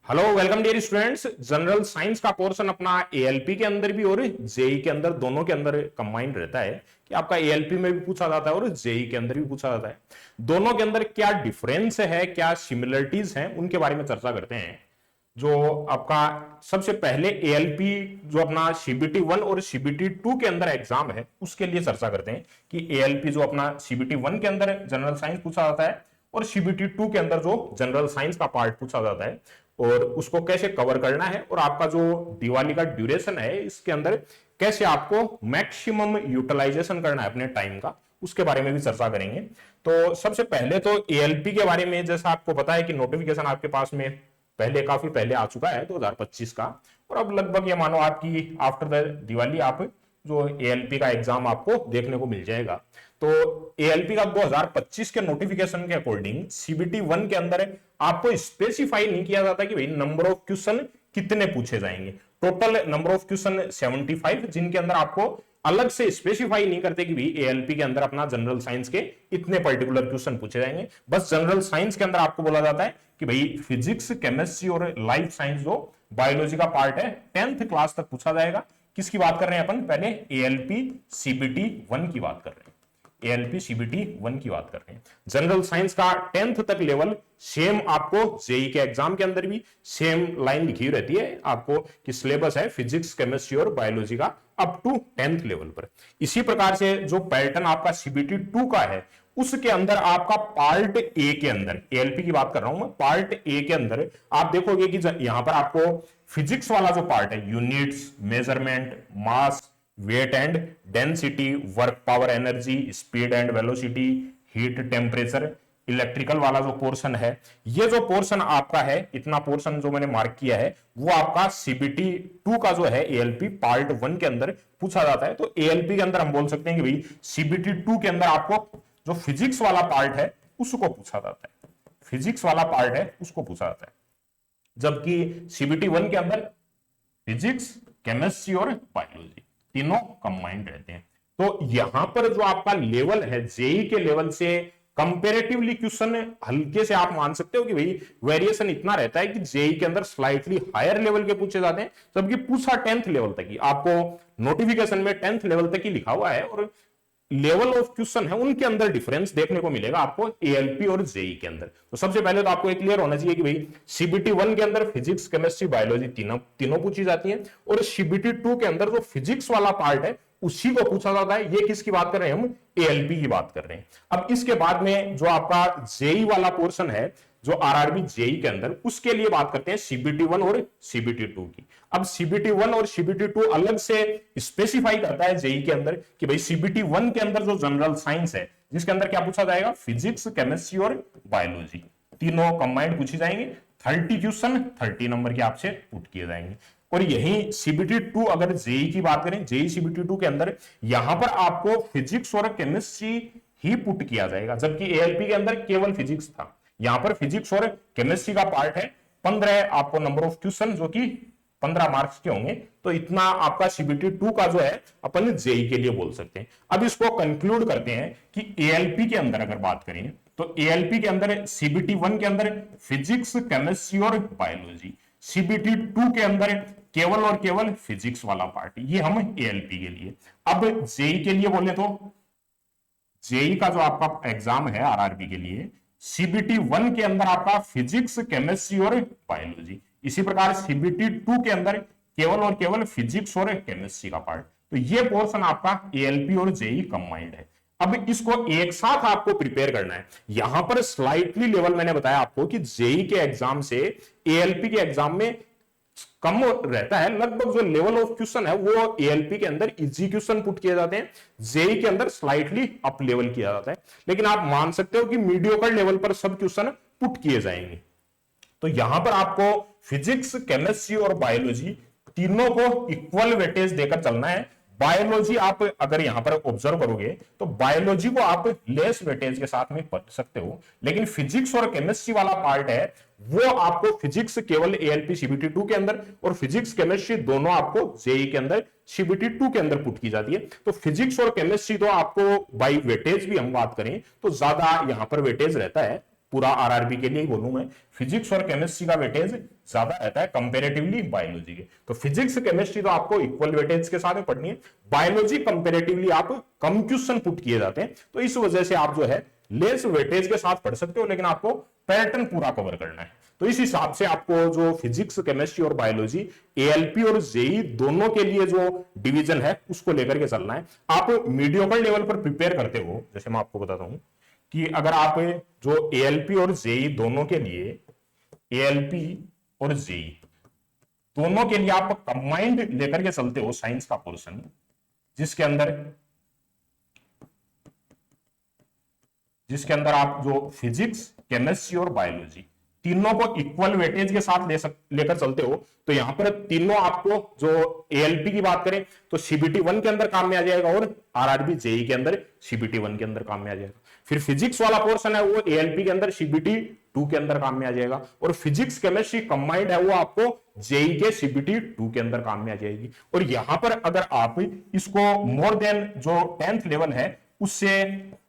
Hello welcome dear students. General science का portion अपना ALP के अंदर भी और जेई के अंदर दोनों के अंदर कंबाइंड रहता है कि आपका एएलपी में भी पूछा जाता है और जेई के अंदर भी पूछा जाता है। दोनों के अंदर क्या डिफरेंस है, क्या सिमिलरिटीज हैं, उनके बारे में चर्चा करते हैं। जो आपका सबसे पहले एएलपी जो अपना सीबीटी 1 और सीबीटी 2 के अंदर एग्जाम है उसके लिए चर्चा करते हैं कि एएलपी जो अपना सीबीटी 1 के अंदर जनरल साइंस पूछा जाता है और सीबीटी 2 के अंदर जो जनरल साइंस का पार्ट पूछा जाता है और उसको कैसे कवर करना है और आपका जो दिवाली का ड्यूरेशन है इसके अंदर कैसे आपको मैक्सिमम यूटिलाइजेशन करना है अपने टाइम का, उसके बारे में भी चर्चा करेंगे। तो सबसे पहले तो एएलपी के बारे में जैसा आपको पता है कि नोटिफिकेशन आपके पास में पहले काफी पहले आ चुका है 2025 का, और अब लगभग ये मानो आपकी आफ्टर द दिवाली आप जो एएलपी का एग्जाम आपको देखने को मिल जाएगा। तो एएलपी का 2025 के नोटिफिकेशन के अकॉर्डिंग सीबीटी 1 के अंदर आपको स्पेसिफाई नहीं किया जाता कि भाई नंबर ऑफ क्वेश्चन कितने पूछे जाएंगे। टोटल नंबर ऑफ क्वेश्चन 75, जिनके अंदर आपको अलग से स्पेसिफाई नहीं करते कि भाई एएलपी के अंदर अपना जनरल साइंस के इतने पर्टिकुलर क्वेश्चन पूछे जाएंगे। बस जनरल साइंस के अंदर आपको बोला जाता है कि भाई फिजिक्स, केमिस्ट्री और लाइफ साइंस जो बायोलॉजी का पार्ट है 10th क्लास तक पूछा जाएगा। किसकी बात कर रहे हैं अपन? पहले एएलपी सीबीटी 1 की बात कर रहे हैं। एएलपी सीबीटी 1 की बात कर रहे हैं। जनरल साइंस का 10th तक लेवल सेम आपको जेई के एग्जाम के अंदर भी सेम लाइन लिखी रहती है आपको कि सिलेबस है फिजिक्स, केमिस्ट्री और बायोलॉजी का अप टू 10th लेवल पर। इसी प्रकार से जो पैटर्न आपका सीबीटी 2 का है उसके अंदर आपका पार्ट ए के अंदर, एएलपी की बात कर रहा हूं मैं, पार्ट ए के अंदर आप देखोगे कि यहां पर आपको फिजिक्स वाला जो पार्ट है, units, measurement, mass, weight and density, work power energy, speed and velocity, heat, temperature, electrical वाला जो पोर्शन है, ये जो पोर्शन आपका है, इतना पोर्शन जो मैंने मार्क किया है वो आपका सीबीटी 2 का जो है एएलपी पार्ट 1 के अंदर पूछा जाता है। तो एएलपी के अंदर हम बोल सकते हैं कि भाई सीबीटी 2 के अंदर आपको जो फिजिक्स वाला पार्ट है उसको पूछा जाता है, फिजिक्स वाला पार्ट है उसको पूछा जाता है, जबकि सीबीटी 1 के अंदर फिजिक्स, केमिस्ट्री और बायोलॉजी तीनों कंबाइंड रहते हैं। तो यहां पर जो आपका लेवल है जेई के लेवल से कंपेरेटिवली क्वेश्चन हल्के से आप मान सकते हो कि भाई वेरिएशन इतना रहता है कि जेई के अंदर स्लाइटली हायर लेवल के पूछे जाते हैं, जबकि पूछा 10th लेवल तक ही, आपको नोटिफिकेशन में 10th लेवल तक ही लिखा हुआ है और लेवल ऑफ क्वेश्चन है उनके अंदर डिफरेंस देखने को मिलेगा आपको एएलपी और जेई के अंदर। तो सबसे पहले तो आपको एक क्लियर होना चाहिए कि भाई सीबीटी 1 के अंदर फिजिक्स, केमिस्ट्री, बायोलॉजी तीनों पूछी जाती हैं और सीबीटी 2 के अंदर जो फिजिक्स वाला पार्ट है उसी को पूछा जाता है। ये किसकी बात कर रहे हैं? हम एएलपी की बात कर रहे हैं। अब इसके बाद में जो आपका जेई वाला पोर्शन है जो आरआरबी जेई के अंदर, उसके लिए बात करते हैं सीबीटी 1 और सीबीटी 2 की। अब सीबीटी 1 और सीबीटी 2 अलग से स्पेसिफाई करता है जेई के अंदर कि भाई सीबीटी 1 के अंदर जो जनरल साइंस है जिसके अंदर क्या पूछा जाएगा? फिजिक्स, केमिस्ट्री और बायोलॉजी तीनों कंबाइंड पूछी जाएंगे। 30 क्वेश्चन 30 नंबर के आपसे पुट किए जाएंगे। और यही सीबीटी 2 अगर जेई की बात करें, जेई सीबीटी 2 के अंदर यहां पर आपको फिजिक्स और केमिस्ट्री ही पुट किया जाएगा, जबकि एएलपी के अंदर केवल फिजिक्स था। यहां पर फिजिक्स और केमिस्ट्री का पार्ट है। 15 आपको नंबर ऑफ क्वेश्चन जो कि 15 मार्क्स के होंगे। तो इतना आपका सीबीटी 2 का जो है अपन जेई के लिए बोल सकते हैं। अब इसको कंक्लूड करते हैं कि एएलपी के अंदर अगर बात करें तो एएलपी के अंदर सीबीटी 1 के अंदर फिजिक्स, केमिस्ट्री और बायोलॉजी, सीबीटी 2 के अंदर केवल और केवल फिजिक्स वाला पार्ट, ये हम एएलपी के लिए। अब जेई के लिए बोले तो जेई का जो आपका एग्जाम है आरआरबी के लिए, सीबीटी 1 के अंदर आपका फिजिक्स, केमिस्ट्री और बायोलॉजी, इसी प्रकार सीबीटी 2 के अंदर केवल और केवल फिजिक्स और केमिस्ट्री का पार्ट। तो ये पोर्शन आपका एएलपी और जेई कंबाइंड है। अब इसको एक साथ आपको प्रिपेयर करना है। यहां पर स्लाइटली लेवल मैंने बताया आपको कि जेई के एग्जाम से एएलपी के एग्जाम में कम रहता है। लगभग जो लेवल ऑफ क्वेश्चन है वो एएलपी के अंदर इजी क्वेश्चन पुट किए जाते हैं, जेई के अंदर स्लाइटली अप लेवल किया जाता है। लेकिन आप मान सकते हो कि मीडियोकर लेवल पर सब क्वेश्चन पुट किए जाएंगे। तो यहां पर आपको फिजिक्स, केमिस्ट्री और बायोलॉजी तीनों को इक्वल वेटेज देकर चलना है। बायोलॉजी आप अगर यहां पर ऑब्जर्व करोगे तो बायोलॉजी को आप लेस वेटेज के साथ में पढ़ सकते हो, लेकिन फिजिक्स और केमिस्ट्री वाला पार्ट है वो आपको फिजिक्स केवल एएलपी सीबीटी 2 के अंदर और फिजिक्स, केमिस्ट्री दोनों आपको जेई के अंदर सीबीटी 2 के अंदर पुट की जाती है। तो फिजिक्स और केमिस्ट्री तो आपको बाई वेटेज भी हम बात करें तो ज्यादा यहां पर वेटेज रहता है पूरा आरआरबी के लिए ही बोलूं मैं, फिजिक्स और केमिस्ट्री का वेटेज ज्यादा रहता है कंपेरेटिवली बायोलॉजी के। तो फिजिक्स केमिस्ट्री तो आपको इक्वल वेटेज के साथ में पढ़नी है, बायोलॉजी कंपेरेटिवली आप कम क्वेश्चन पुट किए जाते हैं, तो इस वजह से आप जो है लेस वेटेज के साथ पढ़ सकते हो, लेकिन आपको पैटर्न पूरा कवर करना है। तो इस हिसाब से आपको जो फिजिक्स केमिस्ट्री और बायोलॉजी एएलपी और जेई दोनों के लिए जो डिवीजन है उसको लेकर के चलना है। आप मीडियोकर लेवल पर प्रिपेयर करते हो, जैसे मैं आपको बताता हूं कि अगर आप जो एएलपी और जेई दोनों के लिए, एएलपी और जेई दोनों के लिए आप कंबाइंड लेकर के चलते हो साइंस का पोर्शन, जिसके अंदर आप जो फिजिक्स केमिस्ट्री और बायोलॉजी तीनों को इक्वल वेटेज के साथ लेकर चलते हो, तो यहां पर तीनों आपको जो एएलपी की बात करें तो सीबीटी 1 के अंदर काम में आ जाएगा और आरआरबी जेई के अंदर सीबीटी 1 के अंदर काम में आ जाएगा। फिर फिजिक्स वाला पोर्शन है वो एएलपी के अंदर सीबीटी 2 के अंदर काम में आ जाएगा, और फिजिक्स केमिस्ट्री कंबाइंड है वो आपको जेई के सीबीटी 2 के अंदर काम में आ जाएगी। और यहां पर अगर आप इसको मोर देन जो 10th लेवल है उससे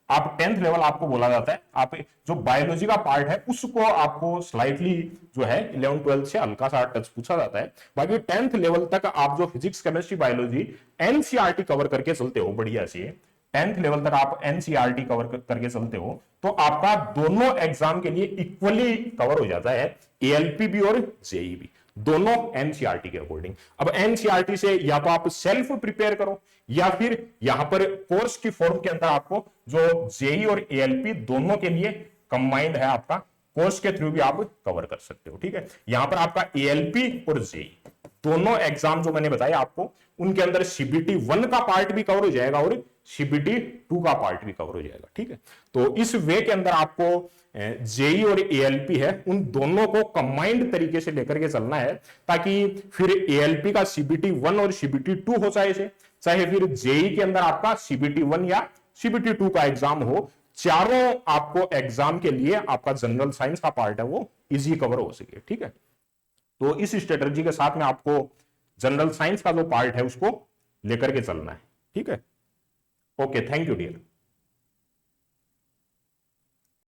आप 10th लेवल आपको बोला जाता है, आप जो बायोलॉजी का पार्ट है उसको आपको स्लाइटली जो है 11th 12th से हल्का सा टच पूछा जाता है। बाकी 10th लेवल तक आप जो physics chemistry biology NCERT cover करके चलते हो, बढ़िया सी है, 10th लेवल तक आप एनसीईआरटी कवर करके चलते हो, तो आपका दोनों एग्जाम के लिए इक्वली कवर हो जाता है, एएलपी भी और जेई भी, दोनों एनसीईआरटी के अकॉर्डिंग। अब एनसीईआरटी से या तो आप सेल्फ प्रिपेयर करो या फिर यहां पर कोर्स की फॉर्म के अंदर आपको जो जेई और एएलपी दोनों के लिए कंबाइंड है आपका, कोर्स के थ्रू भी आप कवर कर सकते हो। ठीक है, यहां पर आपका एएलपी और जेई दोनों एग्जाम जो मैंने बताया आपको, उनके अंदर सीबीटी 1 का पार्ट भी कवर हो जाएगा और सीबीटी 2 का पार्ट भी कवर हो जाएगा। ठीक है, तो इस वे के अंदर आपको जेई और एएलपी है उन दोनों को कंबाइंड तरीके से लेकर के चलना है, ताकि फिर एएलपी का सीबीटी 1 और सीबीटी 2 हो चाहे फिर जेई के अंदर आपका सीबीटी 1 या सीबीटी 2 का एग्जाम हो, चारों आपको एग्जाम के लिए आपका जनरल साइंस का पार्ट है वो इजी कवर हो सके। ठीक है, तो इस स्ट्रेटजी के साथ में आपको जनरल साइंस का जो पार्ट है उसको लेकर के चलना है। ठीक है, ओके, थैंक यू डियर।